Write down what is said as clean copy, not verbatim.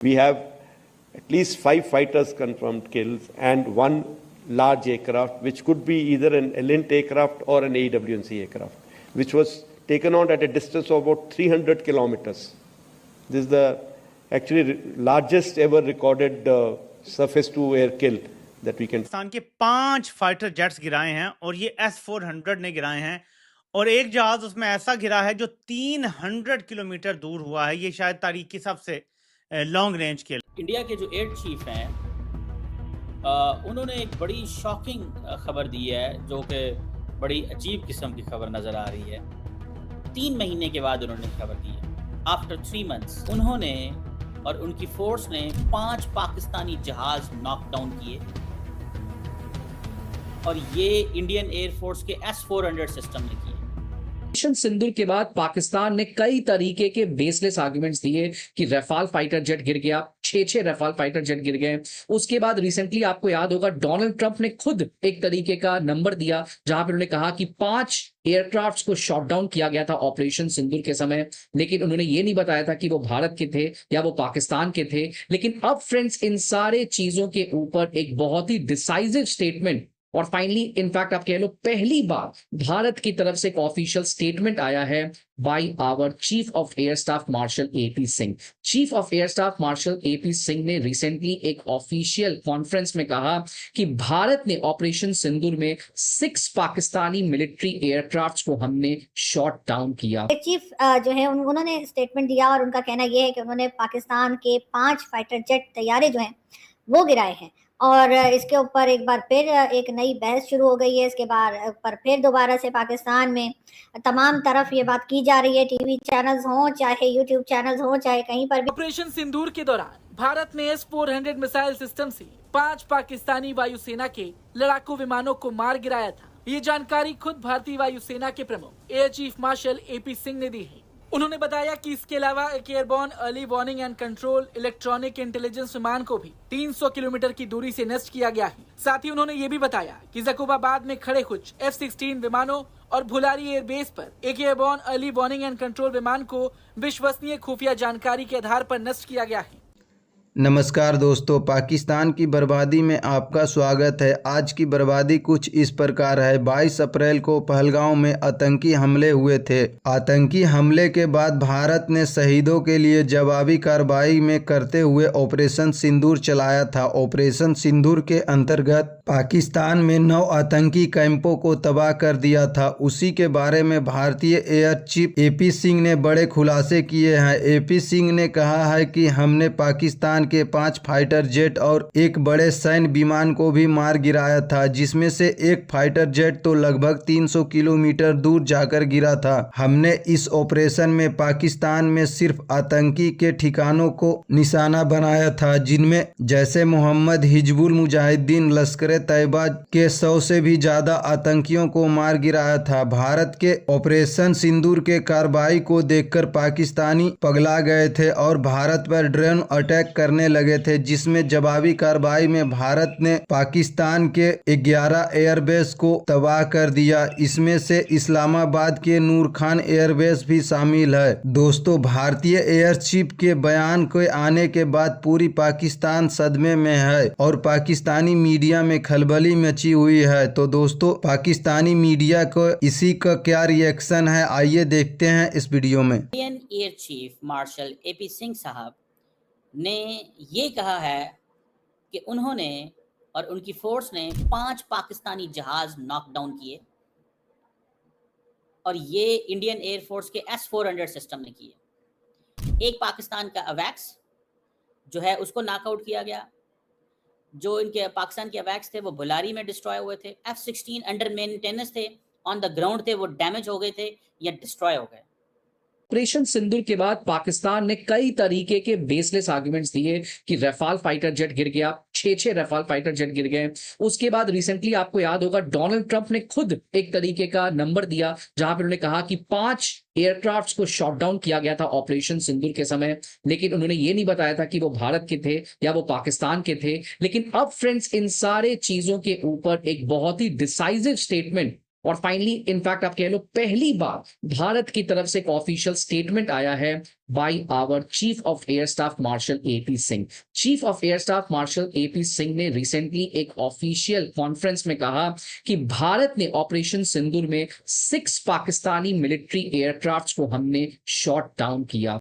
We have at least 5 fighters confirmed kills and 1 large aircraft, which could be either an Elint aircraft or an AWNC aircraft, which was taken out at a distance of about 300 kilometers. This is the actually largest ever recorded surface-to-air kill that we can. Pakistan के 5 fighter jets गिराए हैं और ये S-400 ने गिराए हैं और एक जहाज उसमें ऐसा गिरा है जो 300 किलोमीटर दूर हुआ है। ये शायद तारीख की सबसे लॉन्ग रेंज किल। इंडिया के जो एयर चीफ हैं उन्होंने एक बड़ी शॉकिंग खबर दी है, जो कि बड़ी अजीब किस्म की खबर नज़र आ रही है। 3 महीने के बाद उन्होंने खबर दी है। आफ्टर 3 मंथ्स उन्होंने और उनकी फोर्स ने 5 पाकिस्तानी जहाज नॉक डाउन किए और ये इंडियन एयरफोर्स के S-400 सिस्टम ने किए। ऑपरेशन सिंदूर के बाद पाकिस्तान ने कई तरीके के बेसलेस आर्गुमेंट्स दिए कि रफाल फाइटर जेट गिर गया, 6 रफाल फाइटर जेट गिर गए। उसके बाद रिसेंटली आपको याद होगा डोनाल्ड ट्रंप ने खुद एक तरीके का नंबर दिया जहां पर उन्होंने कहा कि 5 एयरक्राफ्ट्स को शॉट डाउन किया गया था ऑपरेशन सिंदूर के समय, लेकिन उन्होंने ये नहीं बताया था कि वो भारत के थे या वो पाकिस्तान के थे। लेकिन अब फ्रेंड्स, इन सारे चीजों के ऊपर एक बहुत ही डिसाइसिव स्टेटमेंट और फाइनली इनफैक्ट आप कह लो पहली बार भारत की तरफ से एक ऑफिशियल स्टेटमेंट आया है by our chief of air staff marshal AP Singh. Chief of air staff marshal AP Singh ने रिसेंटली एक ऑफिशियल कॉन्फ्रेंस में कहा कि भारत ने ऑपरेशन सिंदूर में 6 पाकिस्तानी मिलिट्री एयरक्राफ्ट्स को हमने शॉट डाउन किया। चीफ जो है उन्होंने स्टेटमेंट दिया और उनका कहना यह है कि उन्होंने पाकिस्तान के 5 फाइटर जेट तैयारे जो हैं वो गिराए हैं और इसके ऊपर एक बार फिर एक नई बहस शुरू हो गई है। इसके बाद पर फिर दोबारा से पाकिस्तान में तमाम तरफ ये बात की जा रही है, टीवी चैनल्स हों चाहे यूट्यूब चैनल्स हों चाहे कहीं पर भी। ऑपरेशन सिंदूर के दौरान भारत ने S-400 मिसाइल सिस्टम से 5 पाकिस्तानी वायुसेना के लड़ाकू विमानों को मार गिराया था। ये जानकारी खुद भारतीय वायुसेना के प्रमुख air chief marshal AP Singh ने दी है। उन्होंने बताया कि इसके अलावा एक airborne early warning and control electronic intelligence विमान को भी 300 किलोमीटर की दूरी से नष्ट किया गया है। साथ ही उन्होंने ये भी बताया कि जकूबाबाद में खड़े कुछ F-16 विमानों और भुलारी एयरबेस पर एक airborne early warning and control विमान को विश्वसनीय खुफिया जानकारी के आधार पर नष्ट किया गया है। नमस्कार दोस्तों, पाकिस्तान की बर्बादी में आपका स्वागत है। आज की बर्बादी कुछ इस प्रकार है। 22 अप्रैल को पहलगांव में आतंकी हमले हुए थे। आतंकी हमले के बाद भारत ने शहीदों के लिए जवाबी कार्रवाई में करते हुए ऑपरेशन सिंदूर चलाया था। ऑपरेशन सिंदूर के अंतर्गत पाकिस्तान में 9 आतंकी कैंपों को तबाह कर दिया था। उसी के बारे में भारतीय एयर चीफ एपी सिंह ने बड़े खुलासे किए हैं। एपी सिंह ने कहा है कि हमने पाकिस्तान के 5 फाइटर जेट और एक बड़े सैन्य विमान को भी मार गिराया था, जिसमें से एक फाइटर जेट तो लगभग 300 किलोमीटर दूर जाकर गिरा था। हमने इस ऑपरेशन में पाकिस्तान में सिर्फ आतंकी के ठिकानों को निशाना बनाया था, जिनमें जैसे मोहम्मद, हिजबुल मुजाहिदीन, लश्कर तैयबा के 100 से भी ज्यादा आतंकियों को मार गिराया था। भारत के ऑपरेशन सिंदूर के कार्रवाई को देखकर पाकिस्तानी पगला गए थे और भारत पर ड्रोन अटैक करने लगे थे, जिसमें जवाबी कार्रवाई में भारत ने पाकिस्तान के 11 एयरबेस को तबाह कर दिया। इसमें से इस्लामाबाद के नूर खान एयरबेस भी शामिल है। दोस्तों, भारतीय एयर चीफ के बयान के आने के बाद पूरी पाकिस्तान सदमे में है और पाकिस्तानी मीडिया में खलबली मची हुई है। तो दोस्तों, पाकिस्तानी मीडिया को इसी का क्या रिएक्शन है, आइए देखते हैं इस वीडियो में। Indian air chief marshal AP Singh साहब ने ये कहा है कि उन्होंने और उनकी फोर्स ने 5 पाकिस्तानी जहाज नॉक डाउन किए और ये इंडियन एयरफोर्स के S-400 सिस्टम ने किए। एक पाकिस्तान का अवैक्स जो है उसको नॉकआउट किया गया। जो इनके पाकिस्तान के अवैक्स थे वो बुलारी में डिस्ट्रॉय हुए थे। F-16 अंडर मेंटेनेंस थे, ऑन द ग्राउंड थे, वो डैमेज हो गए थे या डिस्ट्रॉय हो गए। ऑपरेशन सिंदूर के बाद पाकिस्तान ने कई तरीके के बेसलेस आर्गुमेंट्स दिए कि रफाल फाइटर जेट गिर गया, 6 रफाल फाइटर जेट गिर गए। उसके बाद रिसेंटली आपको याद होगा डोनाल्ड ट्रंप ने खुद एक तरीके का नंबर दिया जहां पर उन्होंने कहा कि 5 एयरक्राफ्ट्स को शॉट डाउन किया गया था ऑपरेशन सिंदूर के समय, लेकिन उन्होंने ये नहीं बताया था कि वो भारत के थे या वो पाकिस्तान के थे। लेकिन अब फ्रेंड्स, इन सारे चीजों के ऊपर एक बहुत ही डिसाइसिव स्टेटमेंट और फाइनली इनफैक्ट आप कह लो पहली बार भारत की तरफ से एक ऑफिशियल स्टेटमेंट आया है by our chief of air staff marshal AP Singh. Chief of air staff marshal AP Singh ने रिसेंटली एक ऑफिशियल कॉन्फ्रेंस में कहा कि भारत ने ऑपरेशन सिंदूर में 6 पाकिस्तानी मिलिट्री एयरक्राफ्ट्स को हमने शॉट डाउन किया।